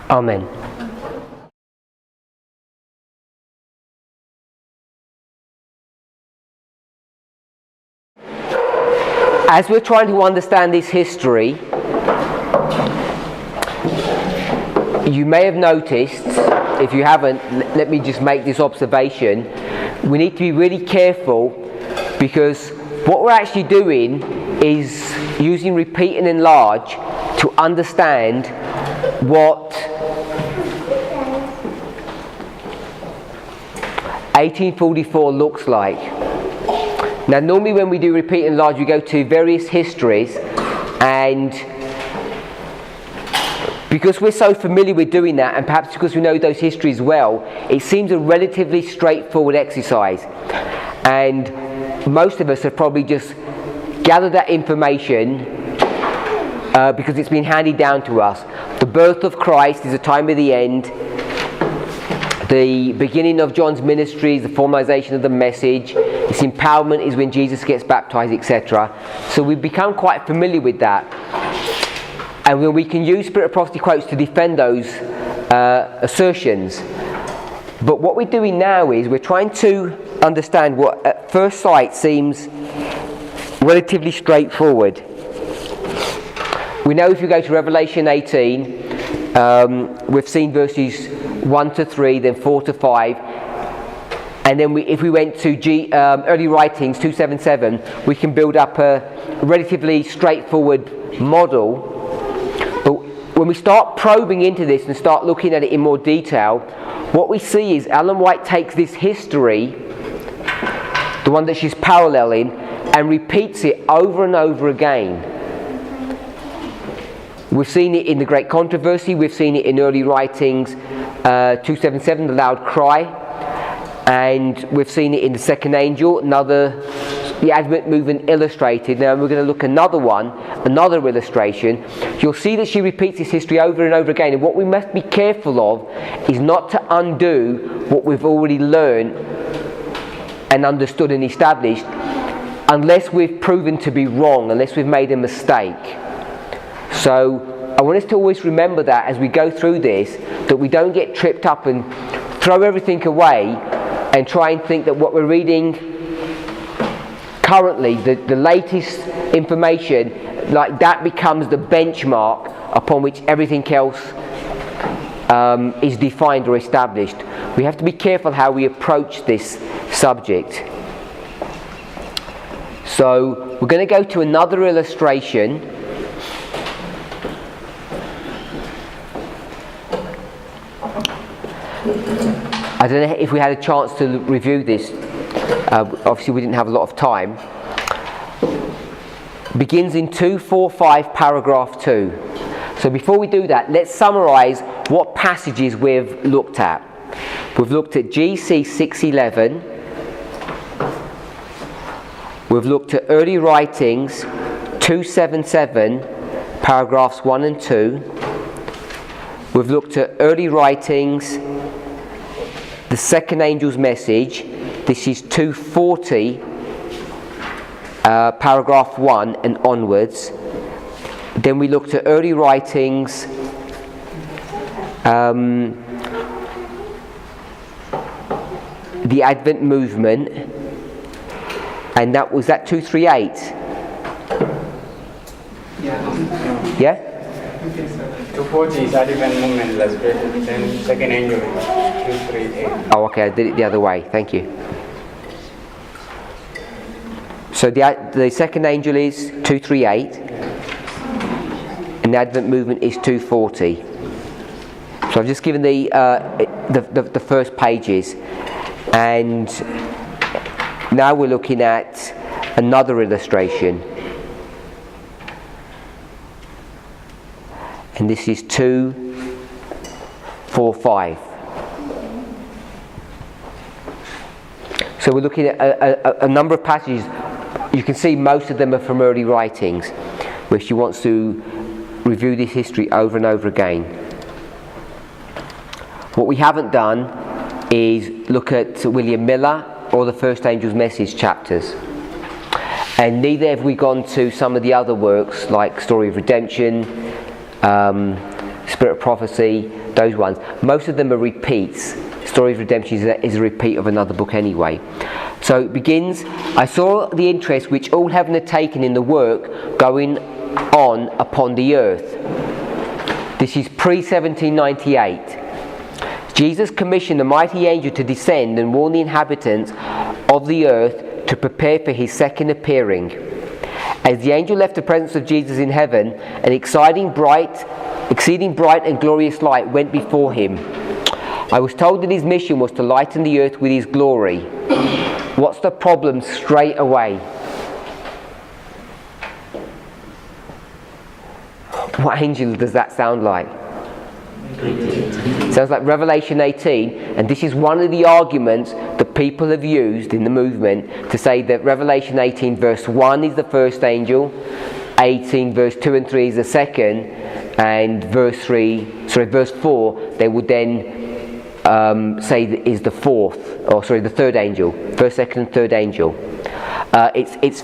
Amen. As we're trying to understand this history, you may have noticed, if you haven't, let me just make this observation. We need to be really careful, because what we're actually doing is using repeat and enlarge to understand what 1844 looks like. Now, normally when we do repeat and enlarge, we go to various histories, and because we're so familiar with doing that, and perhaps because we know those histories well, it seems a relatively straightforward exercise. And most of us have probably just gathered that information because it's been handed down to us. The birth of Christ is a time of the end. The beginning of John's ministry is the formalization of the message. Its empowerment is when Jesus gets baptized, etc. So we've become quite familiar with that. And when we can use Spirit of Prophecy quotes to defend those assertions. But what we're doing now is we're trying to understand what at first sight seems relatively straightforward. We know if you go to Revelation 18, we've seen verses 1 to 3, then 4 to 5. And then if we went to early writings 277, we can build up a relatively straightforward model. But when we start probing into this and start looking at it in more detail, what we see is Ellen White takes this history, the one that she's paralleling, and repeats it over and over again. We've seen it in the Great Controversy, we've seen it in early writings 277, the loud cry, and we've seen it in the second angel, the Advent movement illustrated. Now we're going to look another illustration. You'll see that she repeats this history over and over again, and what we must be careful of is not to undo what we've already learned and understood and established, unless we've proven to be wrong, unless we've made a mistake. So I want us to always remember that as we go through this, that we don't get tripped up and throw everything away and try and think that what we're reading currently, the latest information, like that becomes the benchmark upon which everything else is defined or established. We have to be careful how we approach this subject. So we're going to go to another illustration. I don't know if we had a chance to review this. Obviously we didn't have a lot of time. Begins in 245 paragraph 2. So before we do that, let's summarize what passages we've looked at. We've looked at GC 611. We've looked at early writings 277 paragraphs 1 and 2. We've looked at early writings, the second angel's message. This is 240 paragraph 1 and onwards. Then we looked at early writings the Advent movement, and that was that 238. Yeah? 240 is Advent movement illustration, then second angel is 238. Oh, okay, I did it the other way. Thank you. So the second angel is 238, and the Advent movement is 240. So I've just given the first pages, and now we're looking at another illustration. And this is 245. So we're looking at a number of passages. You can see most of them are from early writings, where she wants to review this history over and over again. What we haven't done is look at William Miller or the First Angel's Message chapters. And neither have we gone to some of the other works like Story of Redemption, Spirit of Prophecy, those ones. Most of them are repeats. Story of Redemption is a repeat of another book anyway. So it begins, I saw the interest which all heaven had taken in the work going on upon the earth. This is pre-1798. Jesus commissioned the mighty angel to descend and warn the inhabitants of the earth to prepare for his second appearing. As the angel left the presence of Jesus in heaven, an exceeding bright and glorious light went before him. I was told that his mission was to lighten the earth with his glory. What's the problem straight away? What angel does that sound like? Sounds like Revelation 18, and this is one of the arguments that people have used in the movement to say that Revelation 18 verse 1 is the first angel, 18 verse 2 and 3 is the second, and verse 4 they would then say is the the third angel, first, second and third angel. It's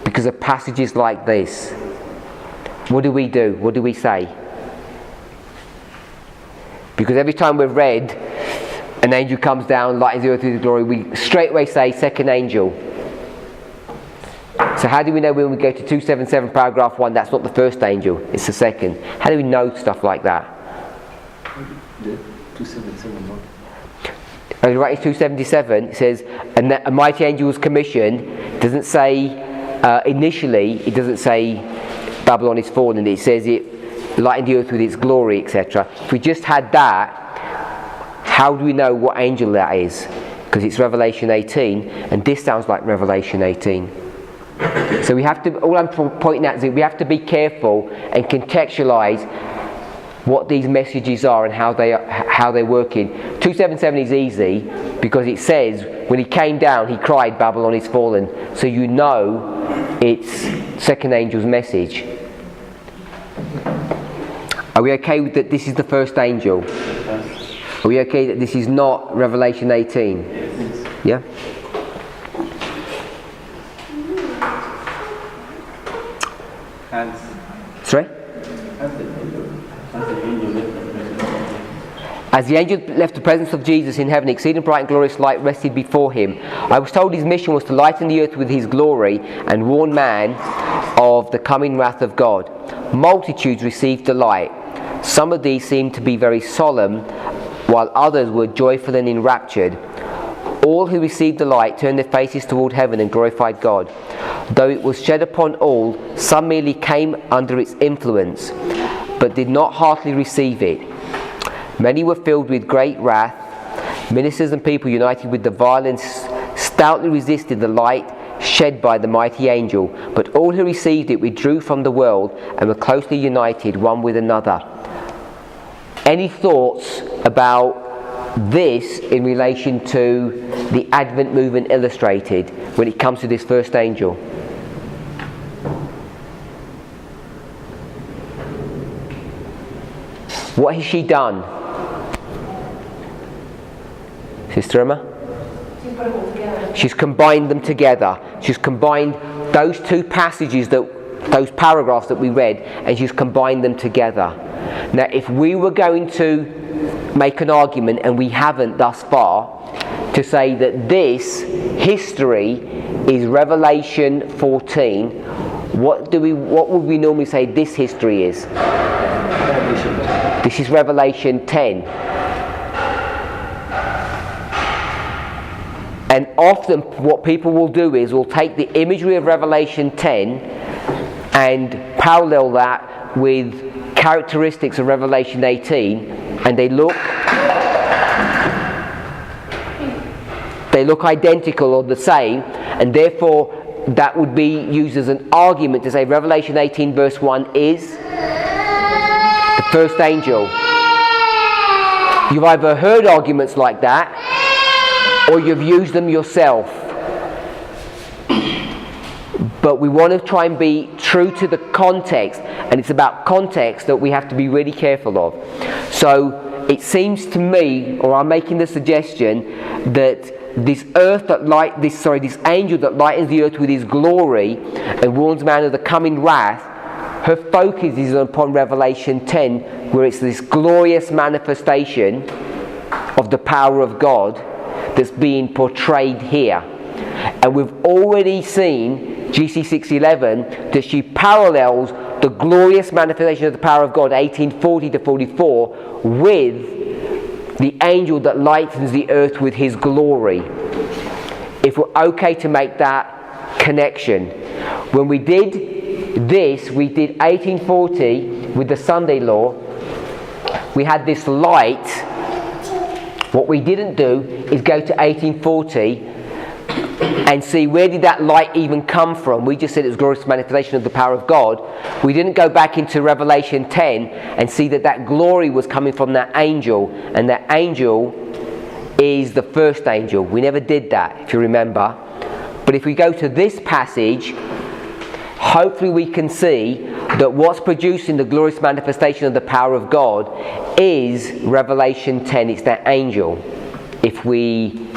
because of passages like this. What do we do? What do we say? Because every time we've read an angel comes down, lightens the earth with his glory, we straight away say second angel. So how do we know when we go to 277 paragraph 1 that's not the first angel, it's the second? How do we know stuff like that? 277 what? Right, it's 277, it says, and a mighty angel was commissioned. It doesn't say, initially, it doesn't say Babylon is fallen, it says it lightened the earth with its glory, etc. If we just had that, how do we know what angel that is? Because it's Revelation 18, and this sounds like Revelation 18. So we have to, all I'm pointing out is that we have to be careful and contextualise what these messages are and how they're working. 277 is easy because it says when he came down he cried Babylon is fallen, so you know it's second angel's message. Are we okay with that this is the first angel? Are we okay that this is not Revelation 18? Yeah? Sorry? As the angel left the presence of Jesus in heaven, exceeding bright and glorious light rested before him. I was told his mission was to lighten the earth with his glory and warn man of the coming wrath of God. Multitudes received the light. Some of these seemed to be very solemn, while others were joyful and enraptured. All who received the light turned their faces toward heaven and glorified God. Though it was shed upon all, some merely came under its influence, but did not heartily receive it. Many were filled with great wrath. Ministers and people united with the violence stoutly resisted the light shed by the mighty angel, but all who received it withdrew from the world and were closely united one with another. Any thoughts about this in relation to the Advent movement illustrated when it comes to this first angel? What has she done? Sister Emma? She's combined them together. She's combined those two passages, those paragraphs that we read, and she's combined them together. Now, if we were going to make an argument, and we haven't thus far, to say that this history is Revelation 14, what would we normally say this history is? This is Revelation 10. And often what people will do is will take the imagery of Revelation 10 and parallel that with characteristics of Revelation 18, and they look identical or the same, and therefore that would be used as an argument to say Revelation 18 verse 1 is the first angel. You've either heard arguments like that or you've used them yourself. But we want to try and be true to the context, and it's about context that we have to be really careful of. So it seems to me, or I'm making the suggestion, that this angel that lightens the earth with his glory and warns man of the coming wrath Her focus is upon Revelation 10, where it's this glorious manifestation of the power of God that's being portrayed here. And we've already seen GC 611 that she parallels the glorious manifestation of the power of God 1840 to 44 with the angel that lightens the earth with his glory. If we're okay to make that connection. When we did this, we did 1840 with the Sunday law. We had this light. What we didn't do is go to 1840 and see where did that light even come from. We just said it was glorious manifestation of the power of God. We didn't go back into Revelation 10 and see that that glory was coming from that angel, and that angel is the first angel. We never did that, if you remember. But if we go to this passage, hopefully we can see that what's producing the glorious manifestation of the power of God is Revelation 10. It's that angel, if we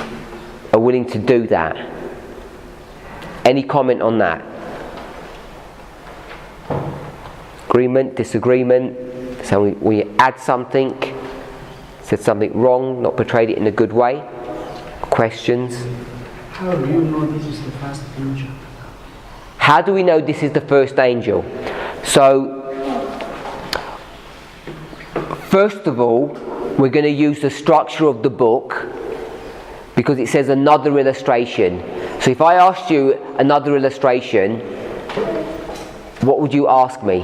are willing to do that. Any comment on that? Agreement, disagreement? So we add something, said something wrong, not portrayed it in a good way? Questions? How do you know this is the first angel? How do we know this is the first angel? So, first of all, we're going to use the structure of the book because it says another illustration. So if I asked you another illustration, what would you ask me?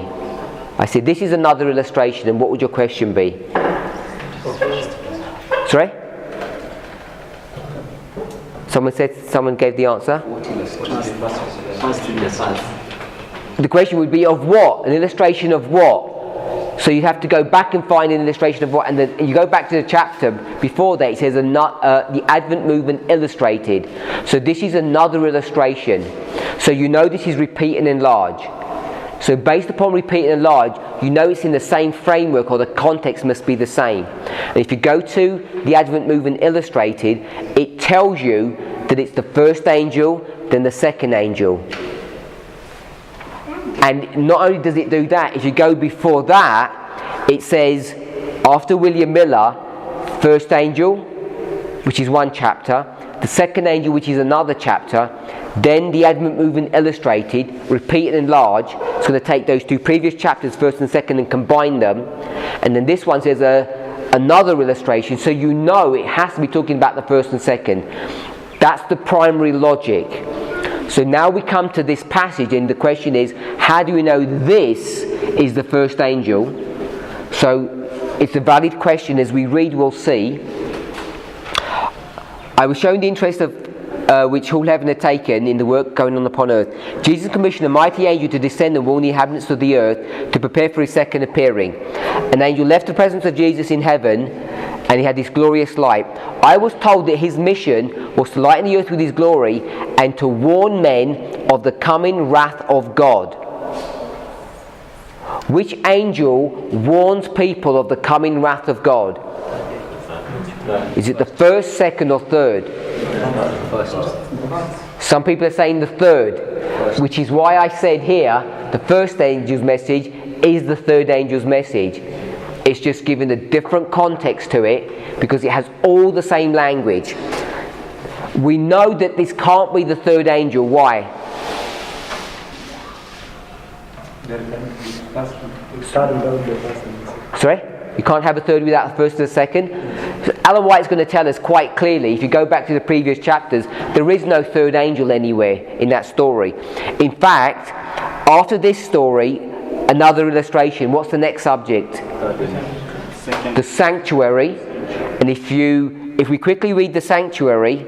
I said, this is another illustration, and what would your question be? Sorry? Someone gave the answer? The question would be of what? An illustration of what? So you have to go back and find an illustration of what, and then you go back to the chapter before that. It says the Advent movement illustrated. So this is another illustration. So you know this is repeat and enlarge. So based upon repeat and enlarge, you know it's in the same framework, or the context must be the same. And if you go to the Advent movement illustrated, it tells you that it's the first angel, then the second angel. And not only does it do that, if you go before that, it says, after William Miller, first angel, which is one chapter, the second angel, which is another chapter, then the Advent movement illustrated, repeat and enlarge. It's going to take those two previous chapters, first and second, and combine them. And then this one says another illustration, so you know it has to be talking about the first and second. That's the primary logic. So now we come to this passage, and the question is, how do we know this is the first angel? So it's a valid question. As we read, we'll see. I was showing the interest of which all heaven had taken in the work going on upon earth. Jesus commissioned a mighty angel to descend and warn the inhabitants of the earth to prepare for his second appearing. An angel left the presence of Jesus in heaven, and he had this glorious light. I was told that his mission was to lighten the earth with his glory and to warn men of the coming wrath of God. Which angel warns people of the coming wrath of God? Is it the first, second, or third? Some people are saying the third, which is why I said here the first angel's message is the third angel's message. It's just given a different context to it because it has all the same language. We know that this can't be the third angel. Why? Sorry? You can't have a third without the first and the second? So Alan White's going to tell us quite clearly, if you go back to the previous chapters, there is no third angel anywhere in that story. In fact, after this story, another illustration. What's the next subject? The sanctuary. And if we quickly read the sanctuary,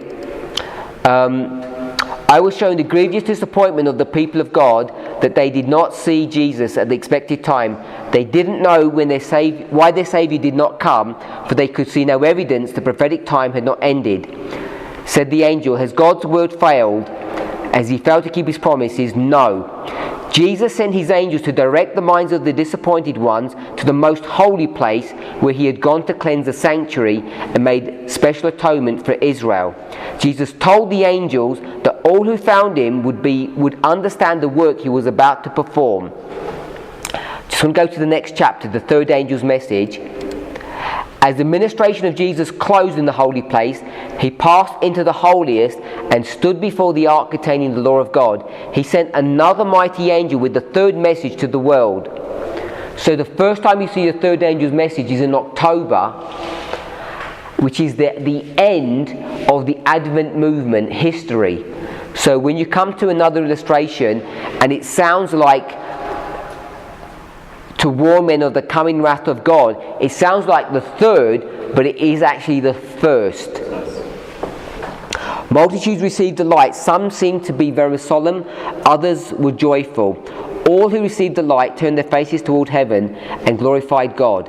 I was shown the grievous disappointment of the people of God that they did not see Jesus at the expected time. They didn't know why their Saviour did not come, for they could see no evidence the prophetic time had not ended. Said the angel, has God's word failed? Has he failed to keep his promises? No. Jesus sent his angels to direct the minds of the disappointed ones to the most holy place where he had gone to cleanse the sanctuary and made special atonement for Israel. Jesus told the angels that all who found him would understand the work he was about to perform. So I'm going to go to the next chapter, the third angel's message. As the ministration of Jesus closed in the holy place, he passed into the holiest and stood before the ark containing the law of God. He sent another mighty angel with the third message to the world. So the first time you see the third angel's message is in October, which is the end of the Advent movement history. So when you come to another illustration and it sounds like to warn men of the coming wrath of God, it sounds like the third, but it is actually the first. Multitudes received the light. Some seemed to be very solemn, others were joyful. All who received the light turned their faces toward heaven and glorified God,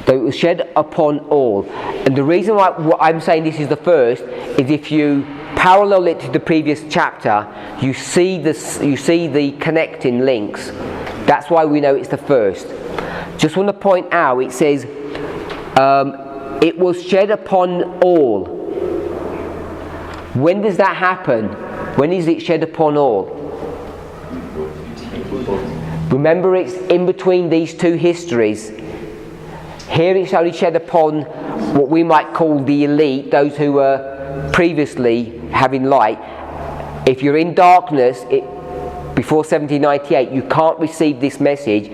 though it was shed upon all. And the reason why I'm saying this is the first is if you parallel it to the previous chapter, you see the connecting links. That's why we know it's the first. Just want to point out, it says, it was shed upon all. When does that happen? When is it shed upon all? Remember, it's in between these two histories. Here it's only shed upon what we might call the elite, those who were previously having light. If you're in darkness, before 1798, you can't receive this message.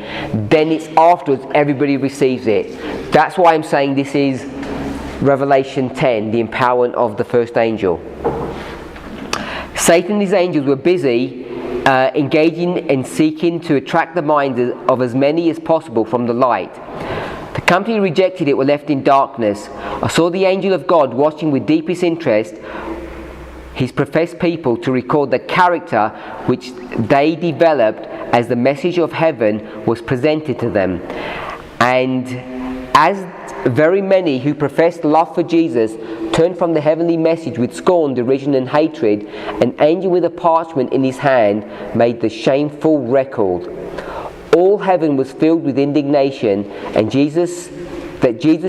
Then it's afterwards everybody receives it. That's why I'm saying this is Revelation 10, the empowerment of the first angel. Satan and his angels were busy engaging and seeking to attract the minds of as many as possible from the light. The company rejected it were left in darkness. I saw the angel of God watching with deepest interest his professed people to record the character which they developed as the message of heaven was presented to them. And as very many who professed love for Jesus turned from the heavenly message with scorn, derision and hatred, an angel with a parchment in his hand made the shameful record. All heaven was filled with indignation, and Jesus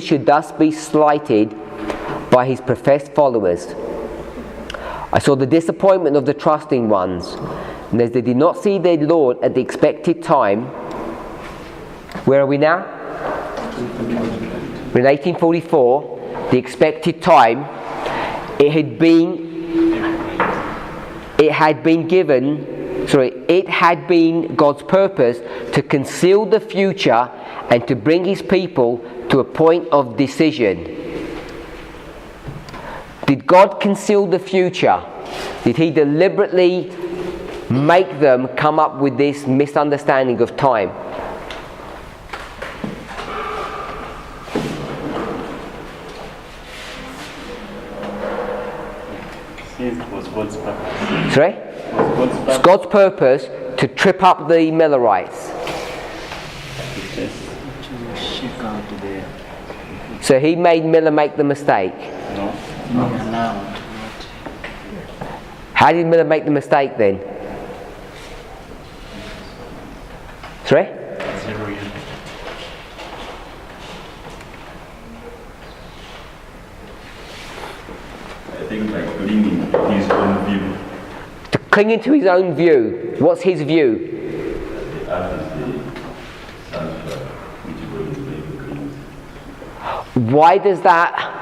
should thus be slighted by his professed followers. I saw the disappointment of the trusting ones, and as they did not see their Lord at the expected time. Where are we now? In 1844, the expected time, it had been God's purpose to conceal the future and to bring his people to a point of decision. Did God conceal the future? Did he deliberately make them come up with this misunderstanding of time? It was God's purpose. Sorry? It's God's purpose to trip up the Millerites. So he made Miller make the mistake. No. How did Miller make the mistake then? Sorry? 0 years. I think like clinging to his own view. To clinging to his own view. What's his view? The earth is the sunflower, which God is going to create. Why does that?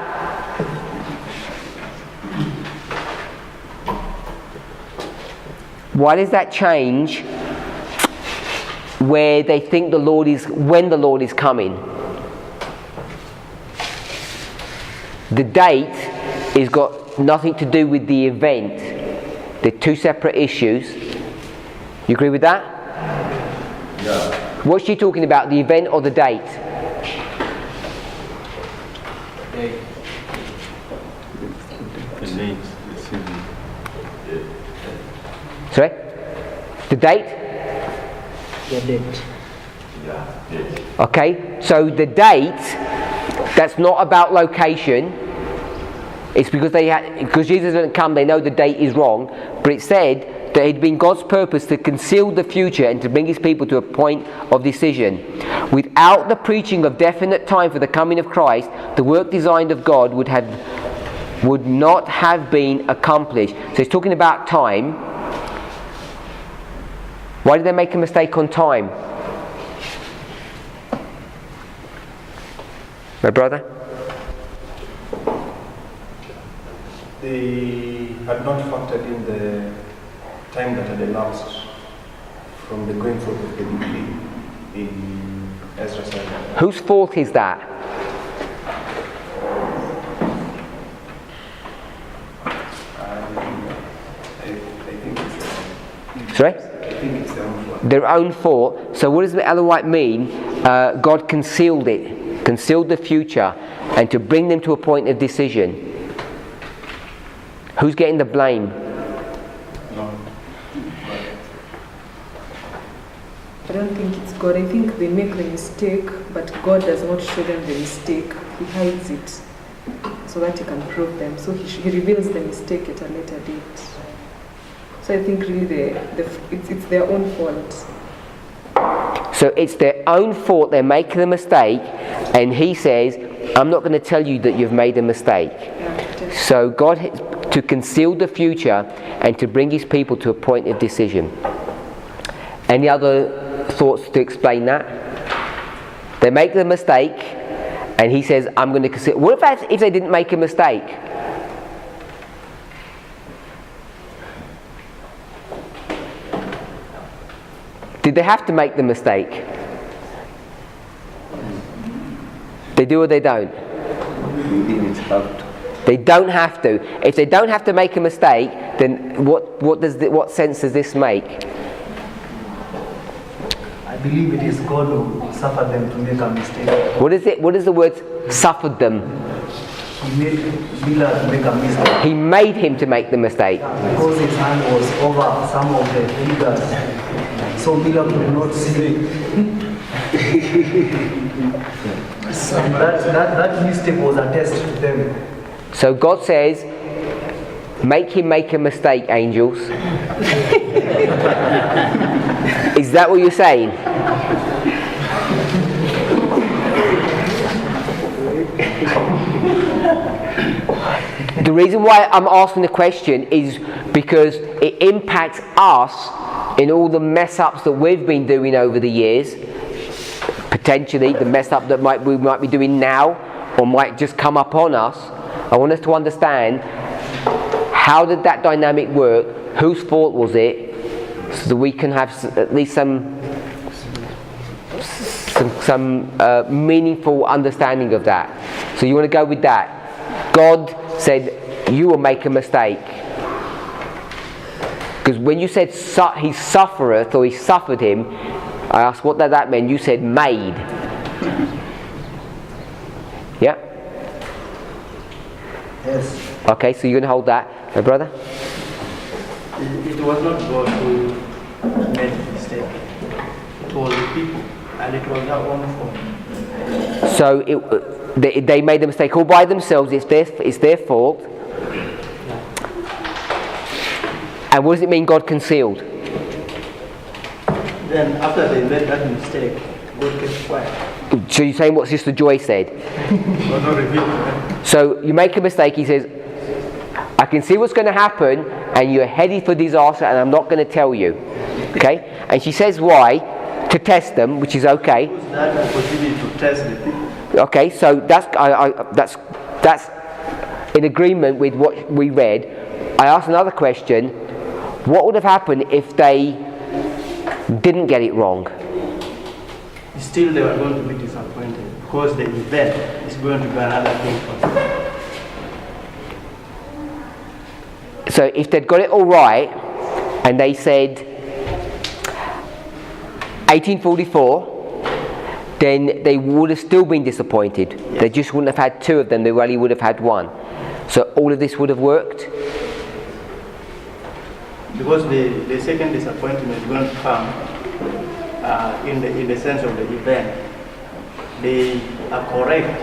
Why does that change where they think when the Lord is coming? The date has got nothing to do with the event. They're two separate issues. You agree with that? Yeah. What's she talking about, the event or the date? The date, the season. Sorry? The date? The date. Yeah. Yes. Okay, so the date, that's not about location. It's because because Jesus didn't come, they know the date is wrong. But it said that it had been God's purpose to conceal the future and to bring his people to a point of decision. Without the preaching of definite time for the coming of Christ, the work designed of God would not have been accomplished. So it's talking about time. Why did they make a mistake on time? My brother? They had not factored in the time that had elapsed from the going forth of the decree in Ezra 7. Whose fault is that? I think it's Sorry? I think it's their own fault. Their own fault. So what does the Elohite mean? God concealed it, concealed the future, and to bring them to a point of decision. Who's getting the blame? No. I don't think it's God. I think they make the mistake, but God does not show them the mistake. He hides it so that He can prove them. So He reveals the mistake at a later date. So I think really it's their own fault. So it's their own fault, they're making a mistake, and He says, I'm not going to tell you that you've made a mistake. Yeah, So God has to conceal the future and to bring His people to a point of decision. Any other thoughts to explain that? They make the mistake, and He says, I'm going to conceal. What about if they didn't make a mistake? Did they have to make the mistake? They do or they don't? They don't have to. If they don't have to make a mistake, then what sense does this make? I believe it is God who suffered them to make a mistake. What is it? What is the word suffered them? He made Bilant to make a mistake. He made him to make the mistake. Because his hand was over some of the figures. So Bilant could not see. that mistake was a test to them. So God says, make him make a mistake, angels. Is that what you're saying? The reason why I'm asking the question is because it impacts us in all the mess ups that we've been doing over the years. Potentially the mess up that we might be doing now or might just come upon us. I want us to understand, how did that dynamic work? Whose fault was it? So that we can have at least some meaningful understanding of that. So you want to go with that? God said, you will make a mistake. Because when you said he suffereth, or he suffered him, I asked what that meant. You said made. Yeah? Yes. Okay, so you're going to hold that. My brother? It was not God who made the mistake. It was the people, and it was their own fault. So they made the mistake all by themselves. It's their fault. And what does it mean God concealed? Then after they made that mistake, God kept quiet. So you're saying what Sister Joy said? Was not revealed to them. So you make a mistake, he says, I can see what's going to happen and you're headed for disaster and I'm not going to tell you. Okay? And she says why? To test them, which is okay. Use that opportunity to test the people. Okay, so that's in agreement with what we read. I asked another question. What would have happened if they didn't get it wrong? Still they were going to be disappointed because the event is going to be another thing for them. So if they'd got it all right and they said 1844, then they would have still been disappointed. Yes. They just wouldn't have had two of them, they only would have had one. So all of this would have worked? Because the second disappointment is going to come in the sense of the event. They are correct,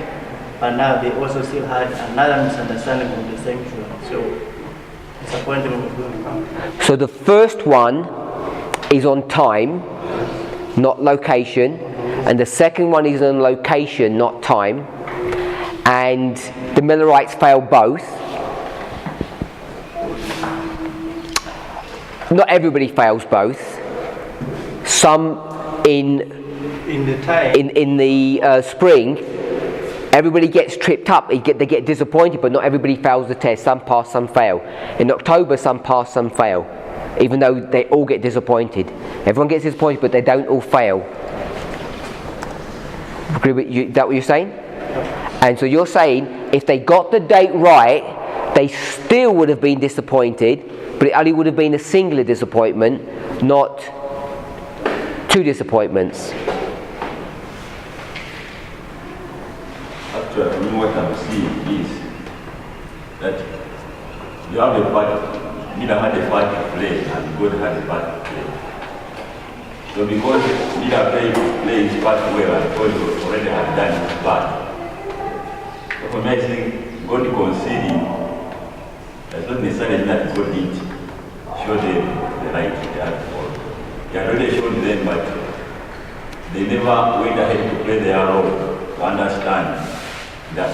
but now they also still had another misunderstanding of the sanctuary. So disappointment was going to come. So the first one is on time, not location, and the second one is on location, not time. And the Millerites failed both. Not everybody fails both. Some in the time in the spring everybody gets tripped up, they get disappointed, but not everybody fails the test. Some pass, some fail. In October, some pass, some fail, even though they all get disappointed. Everyone gets disappointed, but they don't all fail. Agree with you? Is that what you're saying? And so you're saying, if they got the date right, they still would have been disappointed, but it only would have been a singular disappointment, not two disappointments. Actually, for me, what I'm seeing is that you have a part, Leader had a part to play, and God had a part to play. So because Leader played his part well, and God already had done his part. So for me, I think God conceding does not necessarily mean that God did show them the right they had to follow. He had already shown them, but they never went ahead to play their role to understand that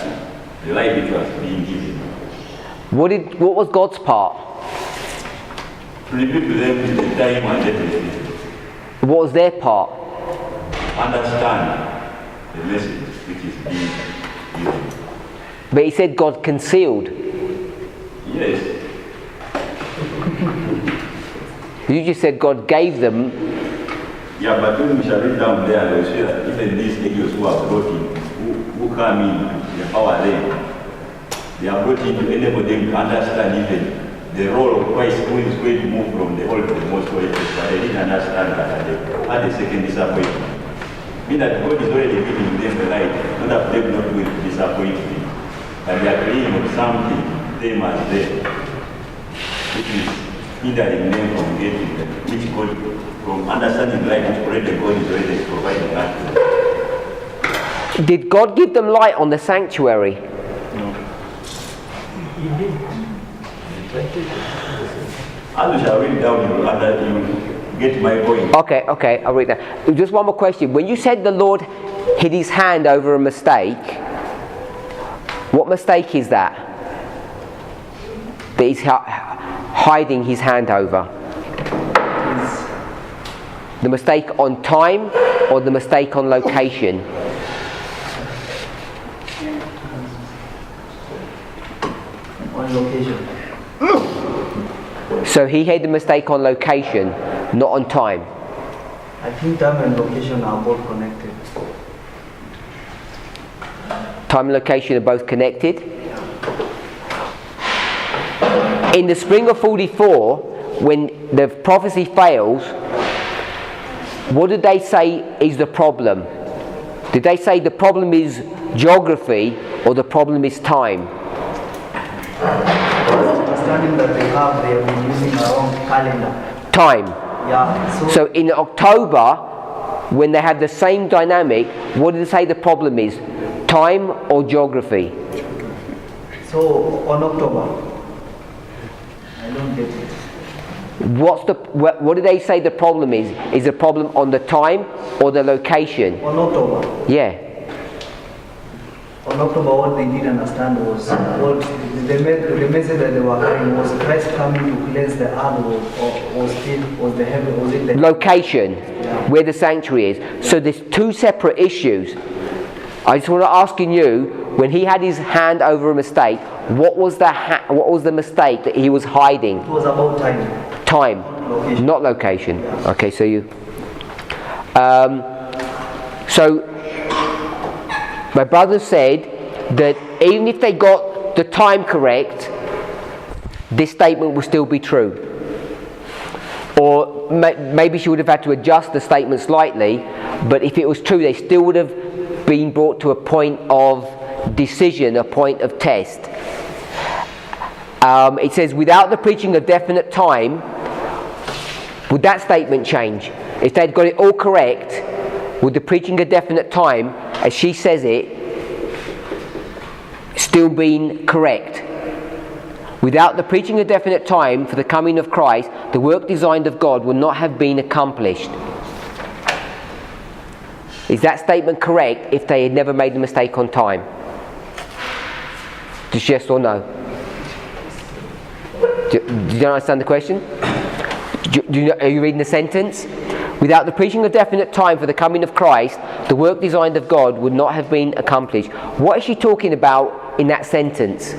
the light which was being given. What was God's part? To reveal to them the time and destiny. What was their part? Understand the message which is being given. But he said God concealed. Yes. You just said God gave them. Yeah, but when we shall read down there, they will say that even these angels who are brought in, who come in the power land, they are brought in to enable them to understand even the role of Christ who is going to move from the old to the most holy place. But they didn't understand that, and they had a second disappointment. Meaning that God is already giving them the light, not that them not going to disappoint them. But they are playing on something, them as them, which is hindering them from getting them, which God, from understanding the light, which already God is already providing that to them. Did God give them light on the sanctuary? As we shall read down, you get my point. Okay, I'll read that. Just one more question. When you said the Lord hid his hand over a mistake, what mistake is that? That he's hiding his hand over? The mistake on time or the mistake on location? On location. So he had the mistake on location, not on time. I think time and location are both connected. Time and location are both connected. In the spring of 44, when the prophecy fails, what did they say is the problem? Did they say the problem is geography or the problem is time? Understanding that they have been using our own calendar. Time. Yeah. So in October, when they had the same dynamic, what did they say the problem is? Time or geography? So on October, I don't get it. What did they say the problem is? Is the problem on the time or the location? On October. Yeah. On October, what they didn't understand was what the message that they were carrying was Christ coming to cleanse the earth, or was the heaven, was it the Location, yeah. where the sanctuary is. So there's two separate issues. I just want to ask you, when he had his hand over a mistake, what was the mistake that he was hiding? It was about time. Time, Location. not location. Yeah. Okay, so you. So my brother said that even if they got the time correct, this statement will still be true. Or maybe she would have had to adjust the statement slightly, but if it was true, they still would have been brought to a point of decision, a point of test. It says, without the preaching of definite time, would that statement change? If they'd got it all correct, would the preaching of definite time, as she says it, still been correct? Without the preaching of definite time for the coming of Christ, the work designed of God would not have been accomplished. Is that statement correct if they had never made a mistake on time? Just yes or no? Do you understand the question? Are you reading the sentence? Without the preaching of definite time for the coming of Christ, the work designed of God would not have been accomplished. What is she talking about in that sentence?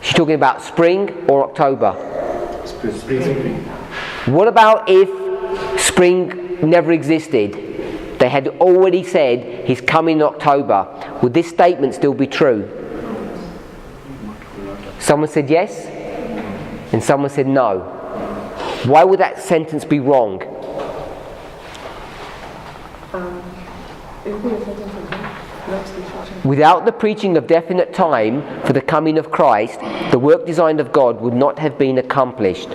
She's talking about spring or October? Spring. What about if spring never existed? They had already said he's coming in October. Would this statement still be true? Someone said yes, and someone said no. Why would that sentence be wrong? Without the preaching of definite time for the coming of Christ, the work designed of God would not have been accomplished.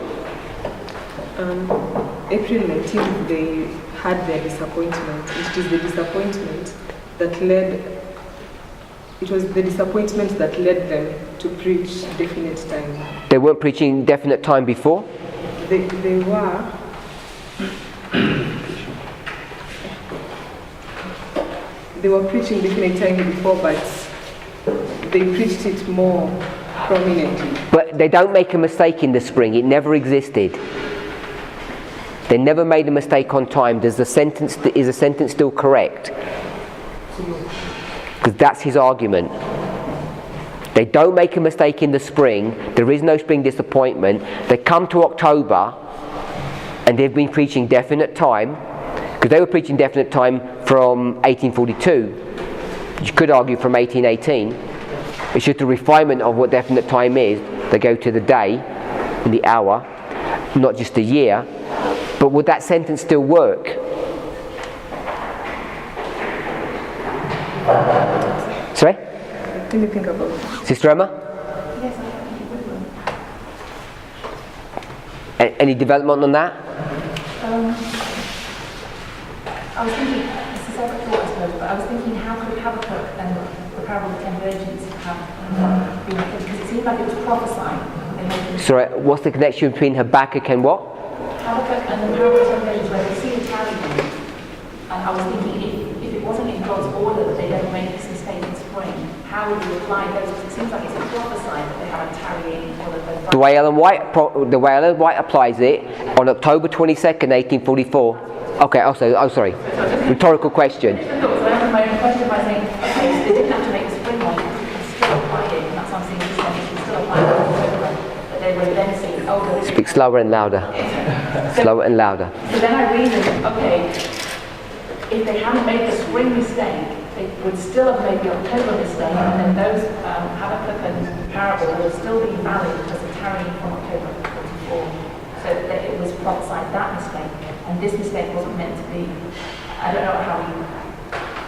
April 19th, they had their disappointment. It is the disappointment that led. It was the disappointment that led them to preach definite time. They weren't preaching definite time before? They were. They were preaching definite time before, but they preached it more prominently. But they don't make a mistake in the spring. It never existed. They never made a mistake on time. Is the sentence still correct? Because that's his argument. They don't make a mistake in the spring. There is no spring disappointment. They come to October and they've been preaching definite time, because they were preaching definite time from 1842. You could argue from 1818. It's just a refinement of what definite time is. They go to the day and the hour, not just the year. But would that sentence still work? Sorry? Let me think about it. Sister Emma? Yes, I think it would work. Any development on that? I was thinking, it's a separate thought, I suppose, but I was thinking how could Habakkuk and the parable of the 10 virgins have been, because it seemed like it was prophesying. Sorry, what's the connection between Habakkuk and what? Habakkuk and the parable of the 10 virgins, where they see the tarrying. And I was thinking, if it wasn't in God's order that they don't make this mistake in spring, how would you apply those? Because it seems like it's a prophesying that they have a tarrying, or that they're... The way Ellen White applies it, on October 22nd, 1844. Okay, sorry. Rhetorical question. I answered my own question by saying, okay, so they didn't have to make the spring one, you can still apply it, and that's what I'm saying, you can still apply it in October, but they were then saying, oh, Speak slower and louder. Slower and louder. So then I reasoned, okay, if they hadn't made the spring mistake, they would still have made the October mistake, and then those Habakkuk and parable would still be valid because of tarrying from October 44. So that it was prophesied that mistake, and this mistake wasn't meant to be. I don't know how you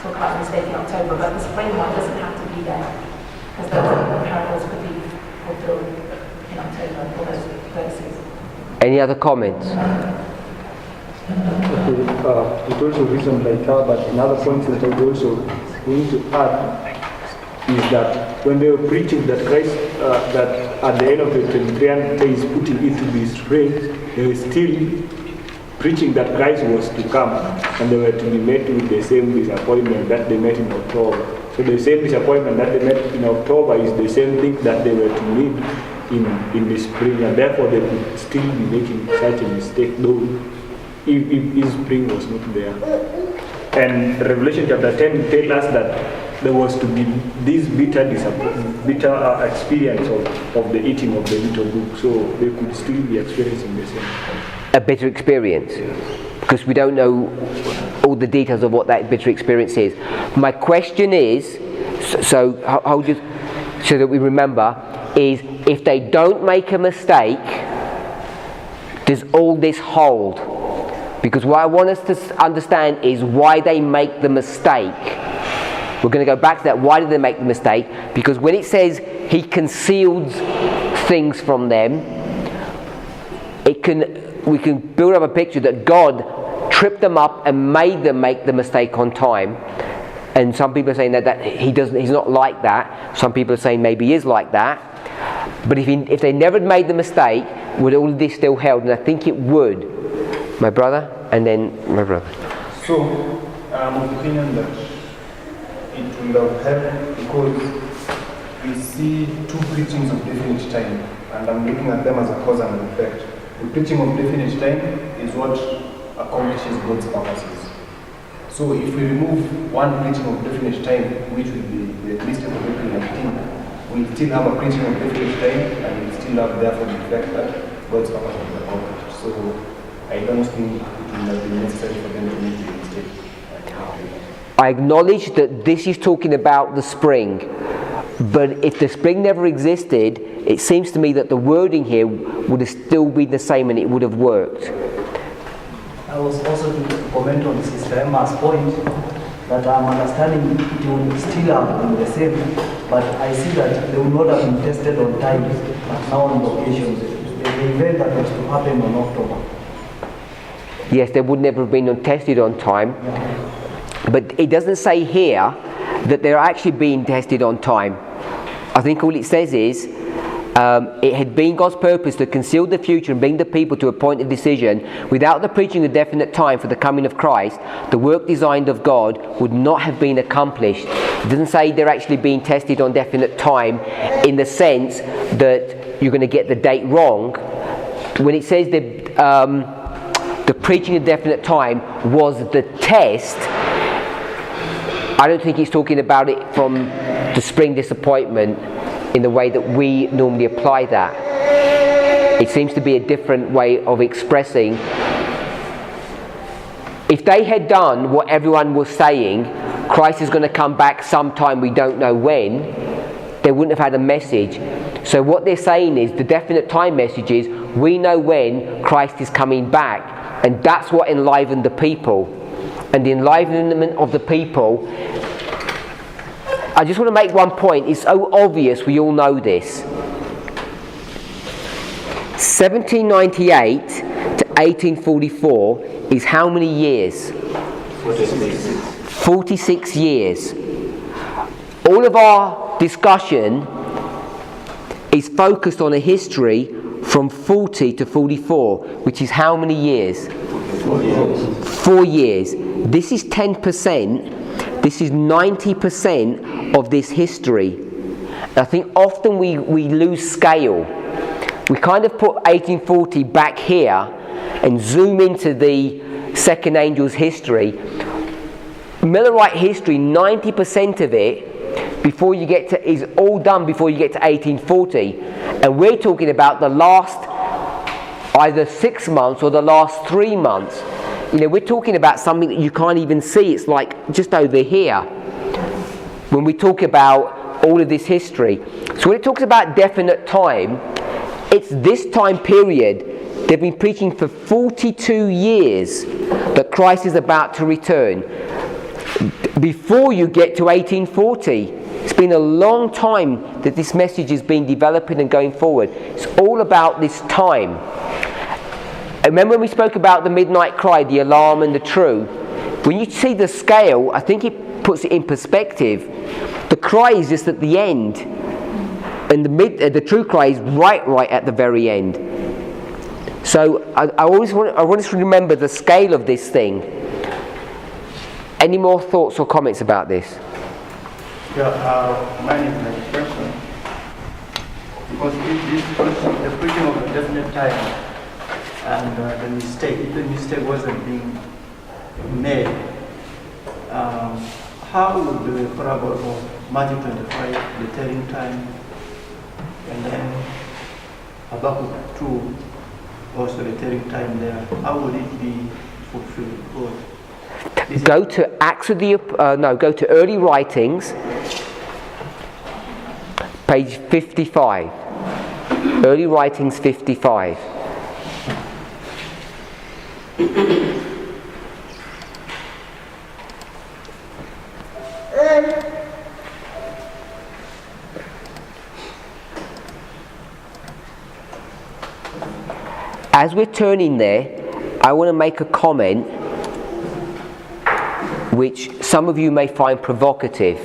talk about the mistake in October, but the spring one doesn't have to be there because those parables could be fulfilled in October for those verses. Any other comments? Okay, it also reasoned like her, but another point that I would also need to add is that when they were preaching that Christ, that at the end of the 23rd day is putting it to be spring, they were still preaching that Christ was to come, and they were to be met with the same disappointment that they met in October. So the same disappointment that they met in October is the same thing that they were to meet in the spring, and therefore they could still be making such a mistake, though if spring was not there. And Revelation chapter 10 tells us that there was to be this bitter experience of the eating of the little book, so they could still be experiencing the same. A bitter experience? Because we don't know all the details of what that bitter experience is. My question is, so that we remember, is if they don't make a mistake, does all this hold? Because what I want us to understand is why they make the mistake. We're going to go back to that. Why did they make the mistake? Because when it says he concealed things from them, we can build up a picture that God tripped them up and made them make the mistake on time. And some people are saying that he's not like that. Some people are saying maybe he is like that. But if they never made the mistake, would all of this still held? And I think it would. My brother, and then my brother. So, I'm of the opinion that it will have helped because we see two preachings of definite time, and I'm looking at them as a cause and an effect. the preaching of definite time is what accomplishes God's purposes. So if we remove one preaching of definite time, which will be the Christian of April 19, we still have a preaching of definite time, and we still have therefore the effect that God's purpose will be accomplished. So I don't think it will have been necessary for them to make the mistake. I acknowledge that this is talking about the spring, but if the spring never existed, it seems to me that the wording here would have still been the same and it would have worked. I was also to comment on Sister Emma's point that I'm understanding it will still have been the same, but I see that they will not have been tested on time, but now on locations. The event that was to happen on October. Yes, they would never have been tested on time, but it doesn't say here that they're actually being tested on time. I think all it says is it had been God's purpose to conceal the future and bring the people to a point of decision. Without the preaching of definite time for the coming of Christ, the work designed of God would not have been accomplished. It doesn't say they're actually being tested on definite time in the sense that you're going to get the date wrong. When it says the preaching of definite time was the test, I don't think he's talking about it from the spring disappointment in the way that we normally apply that. It seems to be a different way of expressing. If they had done what everyone was saying, Christ is going to come back sometime, we don't know when, they wouldn't have had a message. So what they're saying is the definite time message is we know when Christ is coming back, and that's what enlivened the people. And the enlivenment of the people, I just want to make one point. It's so obvious, we all know this. 1798 to 1844 is how many years? 46 years. All of our discussion is focused on a history from 40 to 44, which is how many years? 4 years. This is 10%. This is 90% of this history. And I think often we lose scale. We kind of put 1840 back here and zoom into the second angel's history. Millerite history, 90% of it before you get to is all done before you get to 1840, and we're talking about the last either 6 months or the last 3 months. You know, we're talking about something that you can't even see. It's like just over here when we talk about all of this history. So when it talks about definite time, it's this time period. They've been preaching for 42 years that Christ is about to return. Before you get to 1840, it's been a long time that this message has been developing and going forward. It's all about this time. Remember when we spoke about the midnight cry, the alarm and the true? When you see the scale, I think it puts it in perspective. The cry is just at the end, and the true cry is right at the very end. So I want us to remember the scale of this thing. Any more thoughts or comments about this? Yeah, mine is my question. Because the preaching of a definite time and the mistake, if the mistake wasn't being made, how would the parable of Matthew 25, the telling time, and then Habakkuk 2, also the telling time there, how would it be fulfilled? Go to go to Early Writings, page 55. Early Writings 55. As we're turning there, I want to make a comment which some of you may find provocative.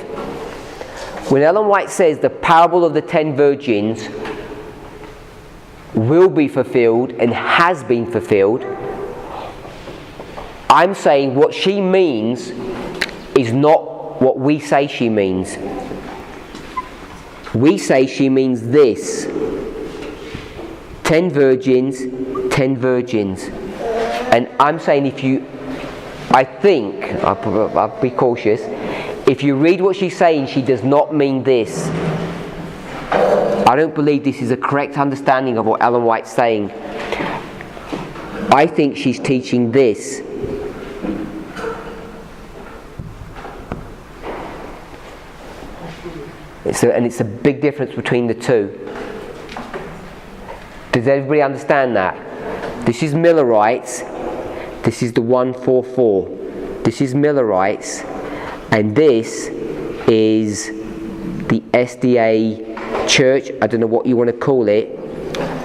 When Ellen White says the parable of the 10 virgins will be fulfilled and has been fulfilled, I'm saying what she means is not what we say she means. We say she means this: 10 virgins, 10 virgins. And I'm saying I think, I'll be cautious, if you read what she's saying, she does not mean this. I don't believe this is a correct understanding of what Ellen White's saying. I think she's teaching this. And it's a big difference between the two. Does everybody understand that? This is Millerites. This is the 144. This is Millerites. And this is the SDA church. I don't know what you want to call it.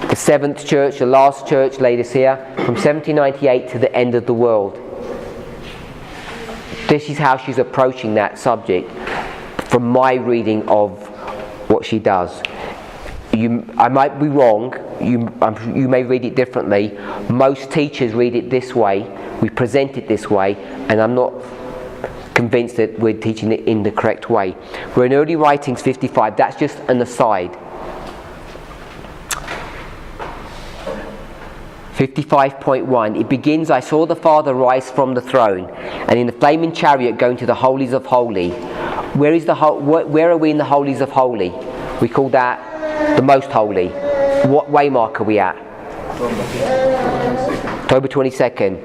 The seventh church, the last church, Laodicea, from 1798 to the end of the world. This is how she's approaching that subject from my reading of what she does. I might be wrong, you may read it differently. Most teachers read it this way, we present it this way, and I'm not convinced that we're teaching it in the correct way. We're in Early Writings 55, that's just an aside. 55.1, it begins, I saw the Father rise from the throne, and in the flaming chariot going to the Holies of Holy. Where are we in the Holies of Holy? We call that the Most Holy. What waymark are we at? October 22nd.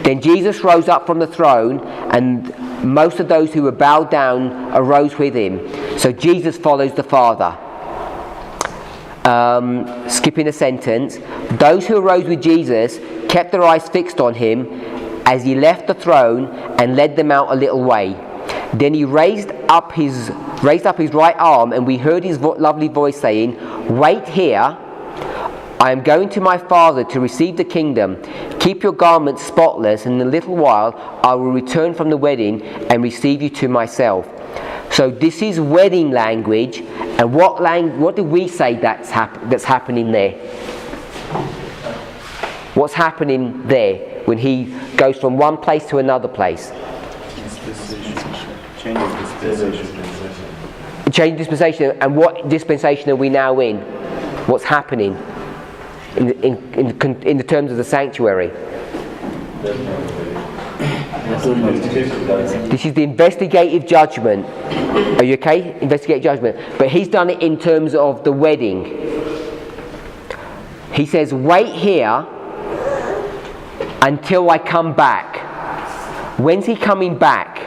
Then Jesus rose up from the throne, and most of those who were bowed down arose with him. So Jesus follows the Father. Skipping a sentence. Those who arose with Jesus kept their eyes fixed on him as he left the throne and led them out a little way. Then he raised up his right arm, and we heard his lovely voice saying, "Wait here, I am going to my Father to receive the kingdom. Keep your garments spotless, and in a little while I will return from the wedding and receive you to myself." So this is wedding language, and what do we say that's happening there? What's happening there when he goes from one place to another place? Change dispensation. And what dispensation are we now in? What's happening in the terms of the sanctuary? This is the investigative judgment. Are you okay? Investigative judgment. But he's done it in terms of the wedding. He says, wait here until I come back. When's he coming back?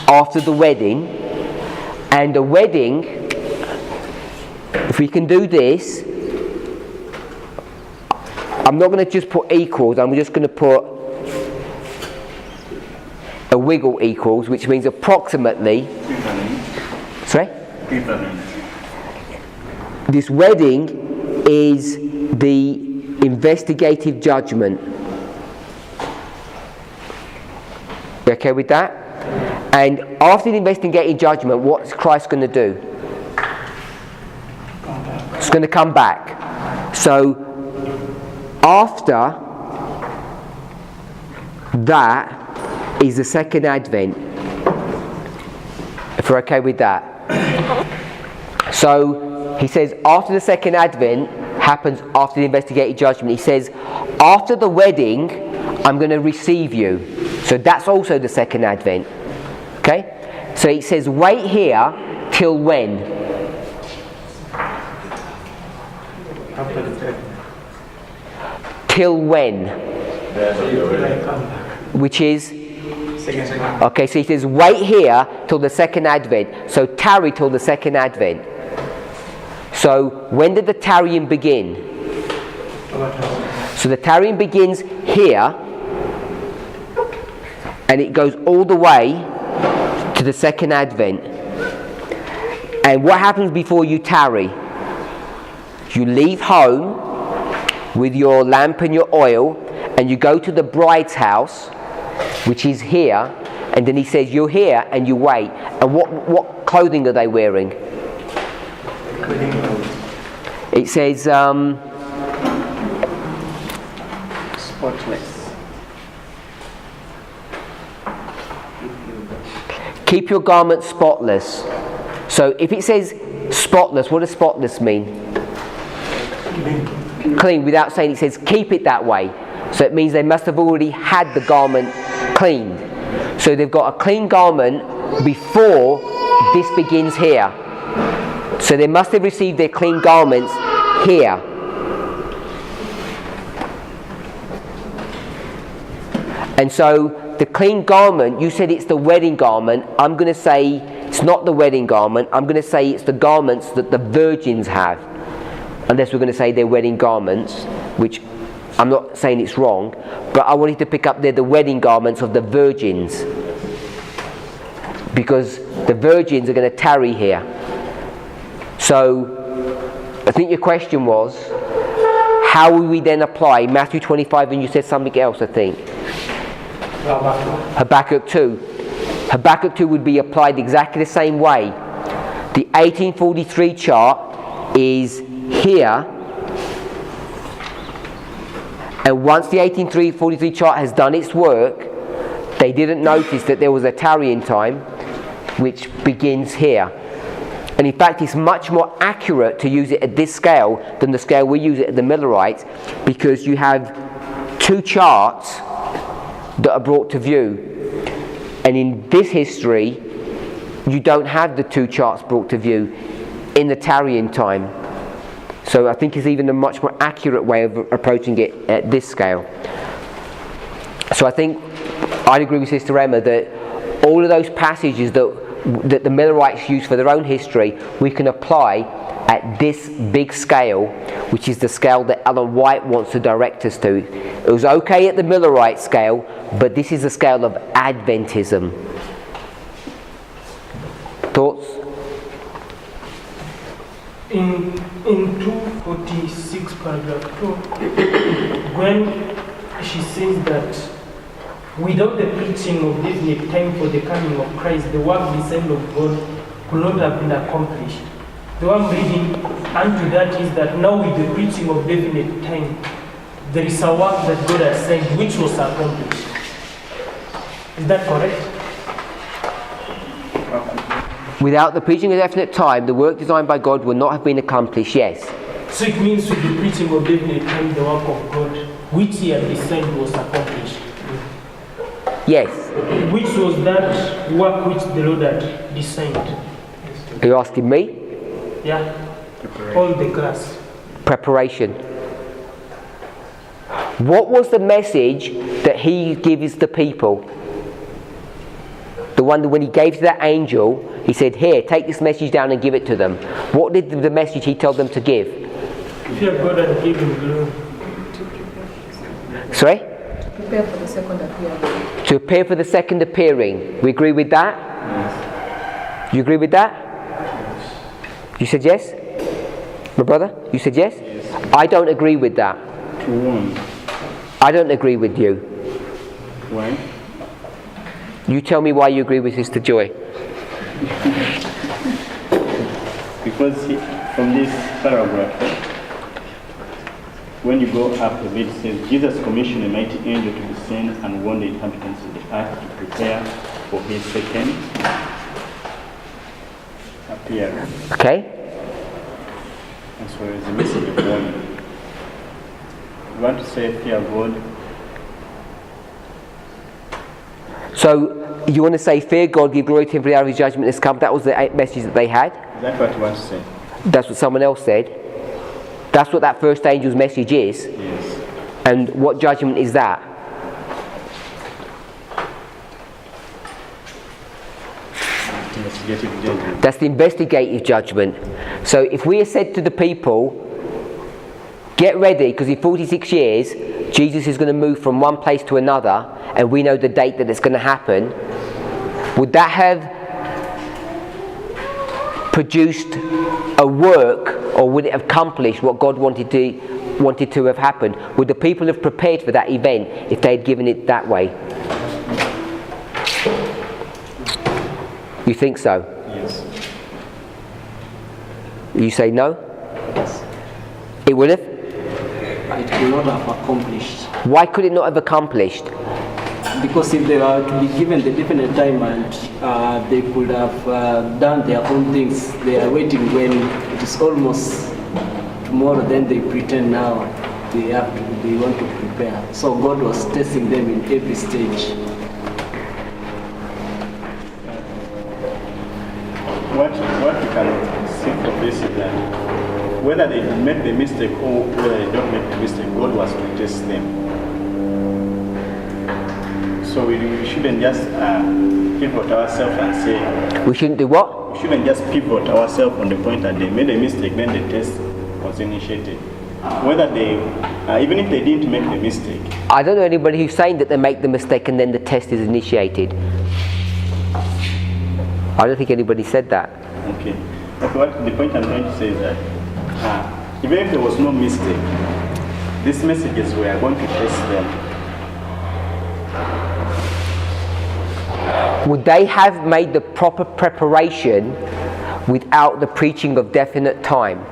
After the wedding. And the wedding, if we can do this, I'm not going to just put equals, I'm just going to put a wiggle equals, which means approximately. Sorry? This wedding is the investigative judgment. You okay with that? And after the investigative judgment, what's Christ going to do? He's going to come back. So after that is the second advent. If we're okay with that. So he says after the second advent happens after the investigative judgment. He says after the wedding I'm going to receive you. So that's also the second advent. Okay? So he says wait here till when? Till when? Which is? Okay, so he says wait here till the second advent. So tarry till the second advent. So when did the tarrying begin? So the tarrying begins here, and it goes all the way to the second advent. And what happens before you tarry? You leave home with your lamp and your oil, and you go to the bride's house, which is here, and then he says you're here and you wait. And what clothing are they wearing? It says Spotless. keep your garments spotless. So if it says spotless, what does spotless mean? Clean, without saying, it says keep it that way. So it means they must have already had the garment cleaned. So they've got a clean garment before this begins here. So they must have received their clean garments here. And so the clean garment, you said it's the wedding garment. I'm going to say it's not the wedding garment. I'm going to say it's the garments that the virgins have. Unless we're going to say they're wedding garments, which I'm not saying it's wrong, but I wanted to pick up they're the wedding garments of the virgins. Because the virgins are going to tarry here. So I think your question was, how will we then apply Matthew 25, and you said something else, I think. Habakkuk 2. Habakkuk 2 would be applied exactly the same way. The 1843 chart is here, and once the 1843 chart has done its work, they didn't notice that there was a tarrying time which begins here. And in fact, it's much more accurate to use it at this scale than the scale we use it at the Millerites, because you have two charts that are brought to view. And in this history, you don't have the two charts brought to view in the tarrying time. So I think it's even a much more accurate way of approaching it at this scale. So I think I'd agree with Sister Emma that all of those passages that the Millerites use for their own history, we can apply at this big scale, which is the scale that Ellen White wants to direct us to. It was okay at the Millerite scale, but this is the scale of Adventism. Thoughts? In 246 paragraph 2, when she says that without the preaching of definite time for the coming of Christ, the work designed of God could not have been accomplished. The one I'm reading unto that is that now with the preaching of definite time, there is a work that God has sent which was accomplished. Is that correct? Without the preaching of definite time, the work designed by God would not have been accomplished, yes. So it means with the preaching of definite time, the work of God which he had designed was accomplished. Yes. Which was that work which the Lord had designed? Are you asking me? Yeah. All the grass. Preparation. What was the message that he gives the people? The one that when he gave to that angel, he said, here, take this message down and give it to them. What did the message he told them to give? Fear God and give him glory. Sorry? Prepare for the second appearing. To appear for the second appearing. We agree with that? Yes. You agree with that? You said yes? My brother? You said yes? Yes. I don't agree with that. To whom? I don't agree with you. Why? You tell me why you agree with Sister Joy. Because from this paragraph, when you go up a bit, it says, Jesus commissioned a mighty angel to descend and warn the inhabitants of the earth to prepare for his second appearance. Okay? And so it's a message of warning. You want to say fear God? So, you want to say fear God, give glory to him for the hour of his judgment has come. That was the message that they had? Is that what you want to say? That's what someone else said. That's what that first angel's message is. Yes. And what judgment is that? Investigative judgment. That's the investigative judgment. So if we have said to the people, get ready, because in 46 years, Jesus is going to move from one place to another, and we know the date that it's going to happen, would that have produced a work, or would it have accomplished what God wanted to have happened? Would the people have prepared for that event if they had given it that way? You think so? Yes. You say no? Yes. It would have? It could not have accomplished. Why could it not have accomplished? Because if they were to be given the definite time and they could have done their own things, they are waiting when it is almost tomorrow, then they pretend now they want to prepare. So God was testing them in every stage. What you can see from this is that whether they make the mistake or whether they don't make the mistake, God was to test them. So we shouldn't just pivot ourselves and say... We shouldn't do what? We shouldn't just pivot ourselves on the point that they made a mistake, then the test was initiated. Whether they, even if they didn't make the mistake. I don't know anybody who's saying that they make the mistake and then the test is initiated. I don't think anybody said that. Okay. What the point I'm trying to say is that even if there was no mistake, these messages were going to test them. Would they have made the proper preparation without the preaching of definite time?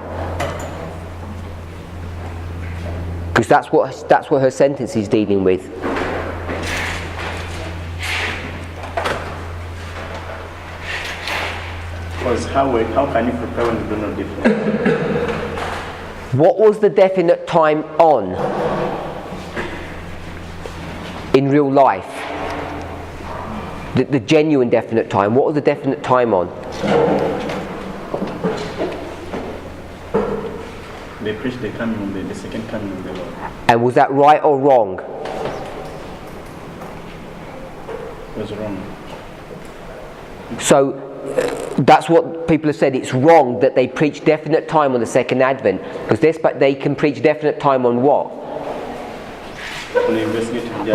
Because that's what her sentence is dealing with. Because how can you prepare when you don't know definite? What was the definite time on in real life? The genuine definite time. What was the definite time on? They preached the coming of the second coming of the Lord. And was that right or wrong? It was wrong. So that's what people have said. It's wrong that they preach definite time on the second advent, because they can preach definite time on what? On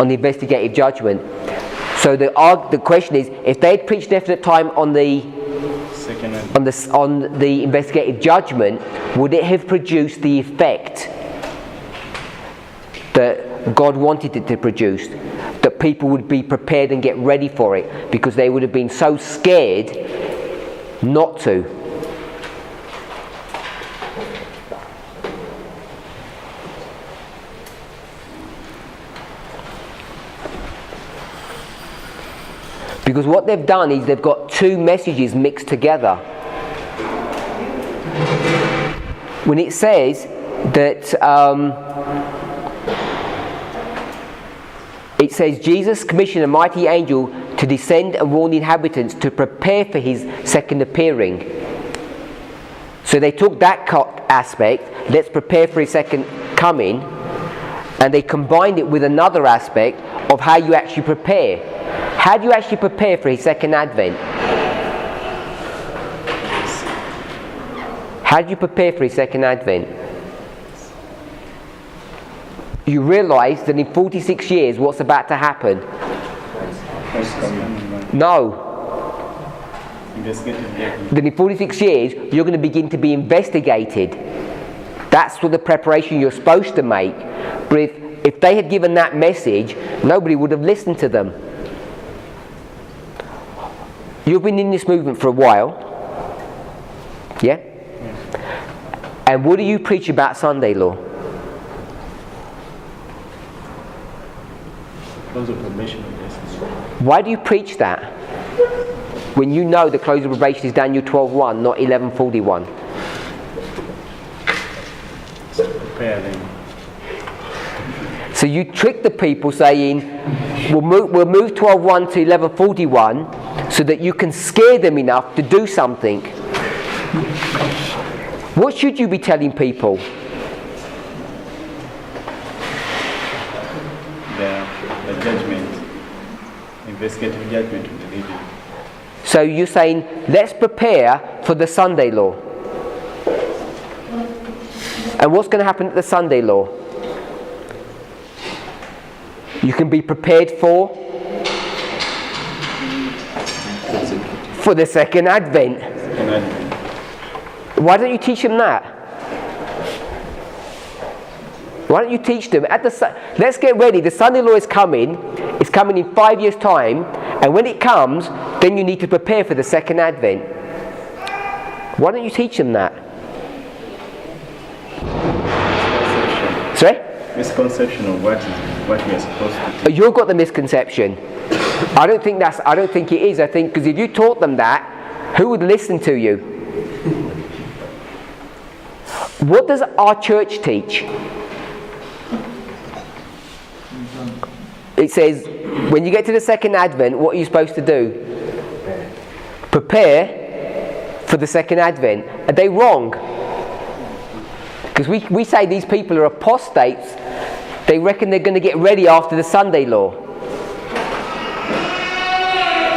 the investigative judgment. So the question is, if they had preached definite time on the investigative judgment, would it have produced the effect that God wanted it to produce? That people would be prepared and get ready for it, because they would have been so scared not to. Because what they've done is they've got two messages mixed together. When it says that it says Jesus commissioned a mighty angel to descend and warn the inhabitants to prepare for his second appearing. So they took that aspect, let's prepare for his second coming, and they combined it with another aspect of how you actually prepare. How do you actually prepare for his second advent? How do you prepare for his second advent? You realise that in 46 years what's about to happen? No. Then in 46 years you're going to begin to be investigated. That's what the preparation you're supposed to make. But if they had given that message, nobody would have listened to them. You've been in this movement for a while, yeah? And what do you preach about Sunday law? Why do you preach that when you know the close of probation is Daniel 12:1, not 11:41? So you trick the people saying, we'll move 12:1 to 11:41 so that you can scare them enough to do something. What should you be telling people? The judgment, investigative judgment of the living. So you're saying, let's prepare for the Sunday law. And what's going to happen at the Sunday law? You can be prepared for the second advent. Why don't you teach them that? Why don't you teach them let's get ready, the Sunday law is coming. It's coming in 5 years' time, and when it comes, then you need to prepare for the second advent. Why don't you teach them that? Sorry? Misconception of what we are supposed to do. You've got the misconception. I don't think it is. I think because if you taught them that, who would listen to you? What does our church teach? It says, when you get to the second advent, what are you supposed to do? Prepare for the second advent. Are they wrong? Because we say these people are apostates. They reckon they're going to get ready after the Sunday law.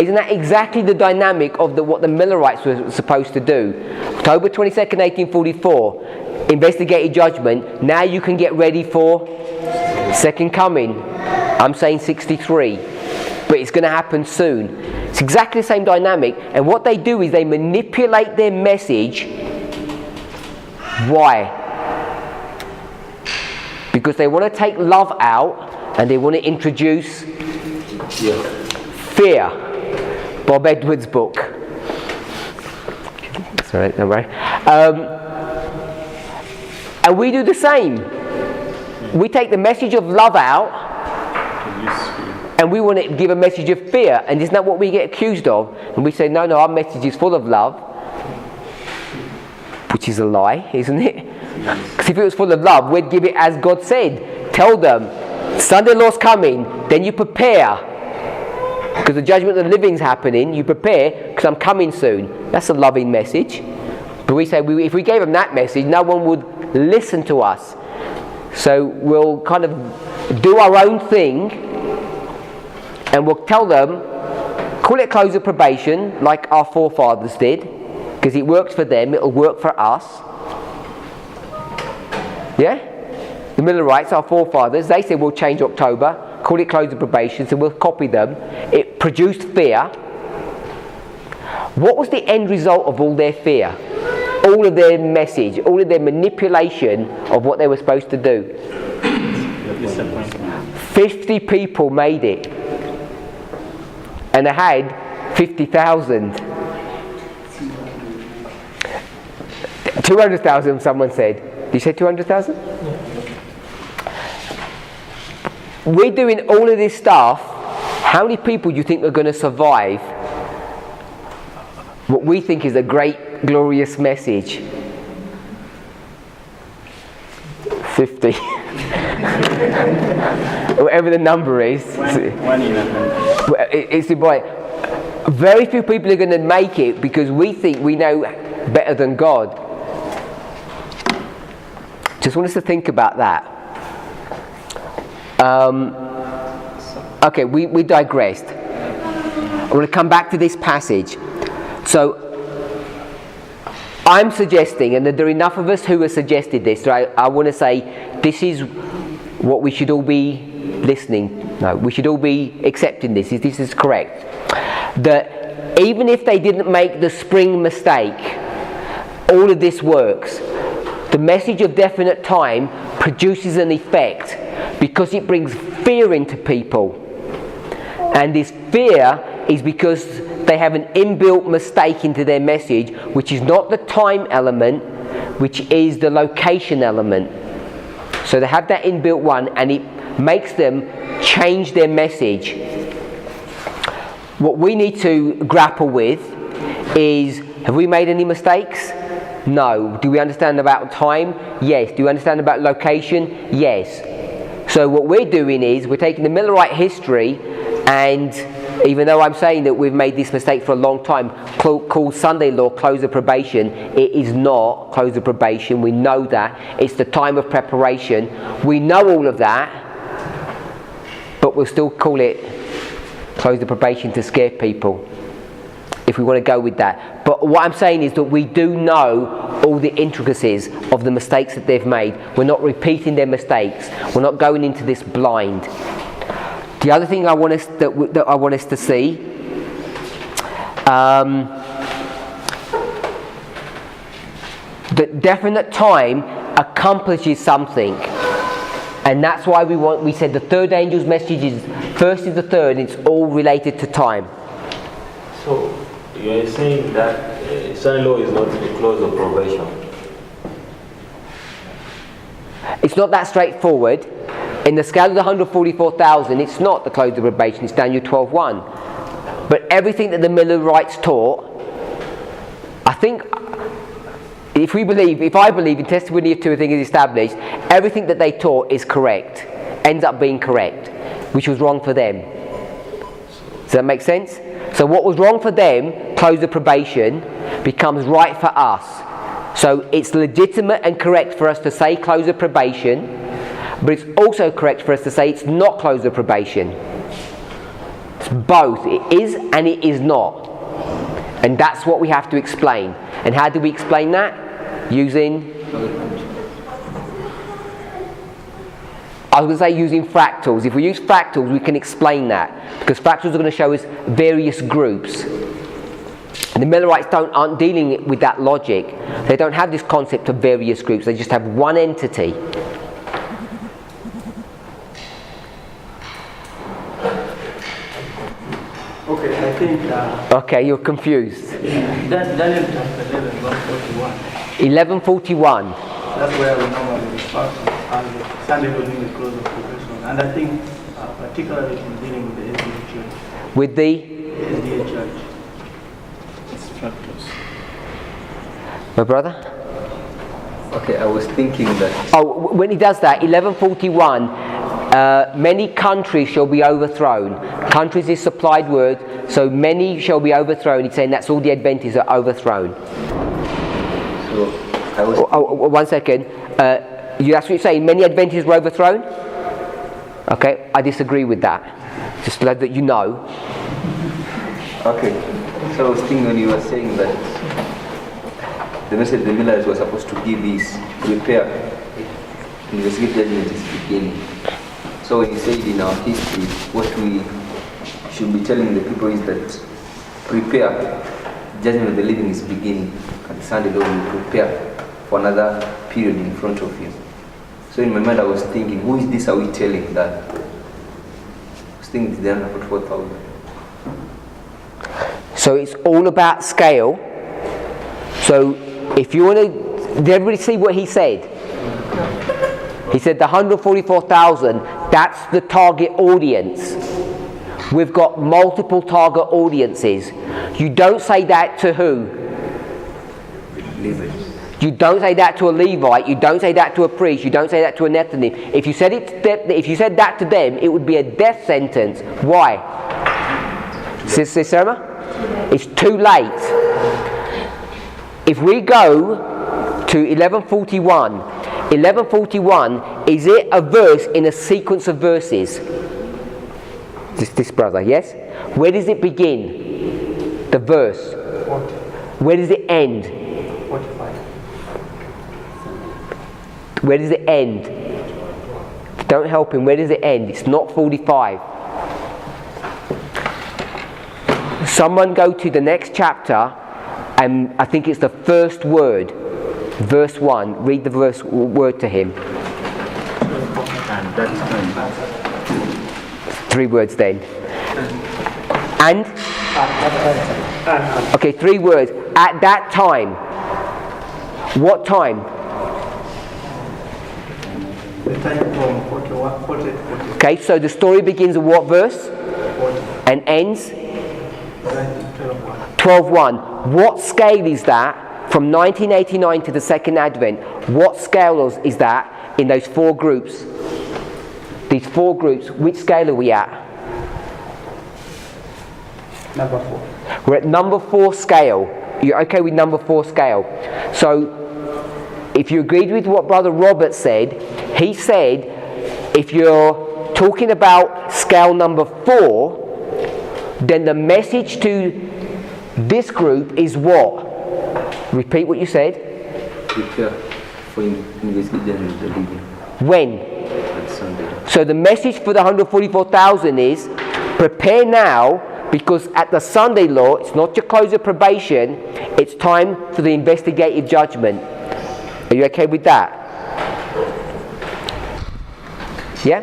Isn't that exactly the dynamic of what the Millerites were supposed to do? October 22nd, 1844, investigated judgment. Now you can get ready for second coming. I'm saying 63, but it's going to happen soon. It's exactly the same dynamic, and what they do is they manipulate their message. Why? Because they want to take love out and they want to introduce fear. Bob Edwards' book. Sorry, don't worry. And we do the same. We take the message of love out and we want to give a message of fear. And isn't that what we get accused of? And we say, no, our message is full of love. Which is a lie, isn't it? Because if it was full of love, we'd give it as God said. Tell them, Sunday law's coming, then you prepare. Because the judgment of the living's happening, you prepare, because I'm coming soon. That's a loving message. But we say, if we gave them that message, no one would listen to us. So we'll kind of do our own thing, and we'll tell them, call it close of probation, like our forefathers did, because it works for them, it'll work for us. Yeah? The Millerites, our forefathers, they said we'll change October, call it close of probation, so we'll copy them. It produced fear. What was the end result of all their fear? All of their message, all of their manipulation of what they were supposed to do. 50 people made it. And they had 50,000. 200,000, someone said. Did you say 200,000? We're doing all of this stuff. How many people do you think are going to survive what we think is a great, glorious message? 50. Whatever the number is. One in 100. It's the boy. Very few people are going to make it because we think we know better than God. Just want us to think about that. Okay, we digressed. I want to come back to this passage. So, I'm suggesting, and there are enough of us who have suggested this, so I want to say this is what we should all be listening. No, we should all be accepting this. This is correct. That even if they didn't make the spring mistake, all of this works. The message of definite time produces an effect because it brings fear into people. And this fear is because they have an inbuilt mistake into their message, which is not the time element, which is the location element. So they have that inbuilt one, and it makes them change their message. What we need to grapple with is, have we made any mistakes? No. Do we understand about time? Yes. Do we understand about location? Yes. So what we're doing is, we're taking the Millerite history, and even though I'm saying that we've made this mistake for a long time, called Sunday law close of probation, it is not close of probation. We know that. It's the time of preparation. We know all of that, but we'll still call it close of probation to scare people, if we want to go with that. But what I'm saying is that we do know all the intricacies of the mistakes that they've made. We're not repeating their mistakes. We're not going into this blind. The other thing I want us that I want us to see, that definite time accomplishes something, and that's why we said the third angel's message is first is the third, and it's all related to time. So you are saying that son-in-law is not the close of probation? It's not that straightforward. In the scale of the 144,000, it's not the close of probation, it's Daniel 12:1. But everything that the Millerites taught, I think, if I believe in testimony of two things is established, everything that they taught is correct. ends up being correct, which was wrong for them. Does that make sense? So what was wrong for them, close of probation, becomes right for us. So it's legitimate and correct for us to say close of probation, but it's also correct for us to say it's not close of probation. It's both. It is and it is not. And that's what we have to explain. And how do we explain that? Using... I was going to say using fractals. If we use fractals, we can explain that. Because fractals are going to show us various groups. And the Millerites aren't dealing with that logic. They don't have this concept of various groups. They just have one entity. Okay, I think... okay, you're confused. Daniel chapter 11, verse 11:41. That's where we normally start, and Sunday evening is close of probation. And I think particularly in dealing with the SDA church. With the? SDA church. It's fractals. My brother? Okay, I was thinking that... Oh, when he does that, 11:41, many countries shall be overthrown. Countries is supplied word, so many shall be overthrown. He's saying that's all the Adventists are overthrown. So, I was... one second. That's what you're saying, many Adventists were overthrown? Okay, I disagree with that. Just so that you know. Okay, so I was thinking when you were saying that the message the Millers were supposed to give is prepare. Investigate judgment is beginning. So when you said in our history, what we should be telling the people is that prepare, judgment of the living is beginning. And Sunday Lord will prepare for another period in front of you. So in my mind I was thinking, who is this are we telling that? I was thinking it's the 144,000. So it's all about scale. So if you want to, did everybody see what he said? He said the 144,000, that's the target audience. We've got multiple target audiences. You don't say that to who? Levites. You don't say that to a Levite. You don't say that to a priest. You don't say that to a Nethinim. If you said that to them, it would be a death sentence. Why? Sister Sarah? It's too late. If we go to 11:41, 11:41, is it a verse in a sequence of verses? This brother, yes? Where does it begin? The verse. Where does it end? 45. Where does it end? Don't help him. Where does it end? It's not 45. Someone go to the next chapter, and I think it's the first word, verse 1. Read the word to him. And that time. 3 words then. And? Okay, 3 words. At that time. What time? The time from 41, 40 to 40. Okay, so the story begins at what verse? 40. And ends? 12:1. 12:1. What scale is that from 1989 to the second advent? What scale is that in those 4 groups? These 4 groups, which scale are we at? Number 4. We're at number 4 scale. You're okay with number 4 scale? So, if you agreed with what Brother Robert said, he said, if you're talking about scale number 4, then the message to this group is what? Repeat what you said. Prepare for investigation of the living. When? On Sunday. So the message for the 144,000 is, prepare now, because at the Sunday law, it's not your close of probation, it's time for the investigative judgment. Are you okay with that? Yeah?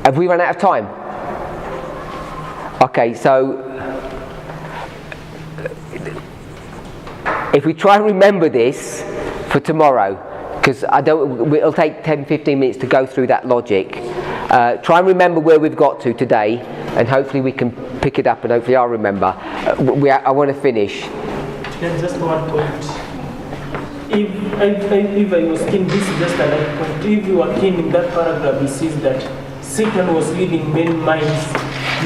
Have we run out of time? Okay, so if we try and remember this for tomorrow, because it'll take 10-15 minutes to go through that logic. Try and remember where we've got to today, and hopefully we can pick it up, and hopefully I'll remember. I want to finish. Yeah, just one point. if I was keen, this is just another point. If you are keen in that paragraph, it says that Satan was leading men's minds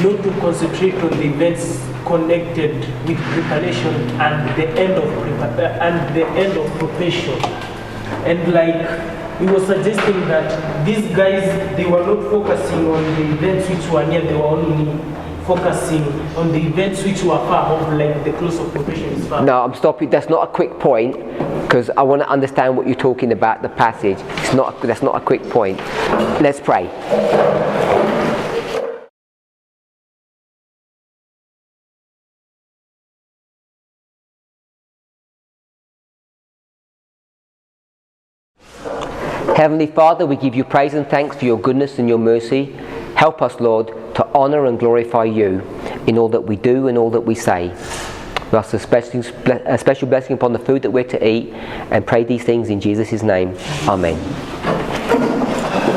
not to concentrate on the events connected with preparation and the end of profession. And like he was suggesting that these guys, they were not focusing on the events which were near, they were only focusing on the events which were far off, like the close of profession is far. No, I'm stopping. That's not a quick point, because I want to understand what you're talking about, the passage. That's not a quick point. Let's pray. Heavenly Father, we give you praise and thanks for your goodness and your mercy. Help us, Lord, to honour and glorify you in all that we do and all that we say. We ask a special blessing upon the food that we're to eat, and pray these things in Jesus' name. Amen.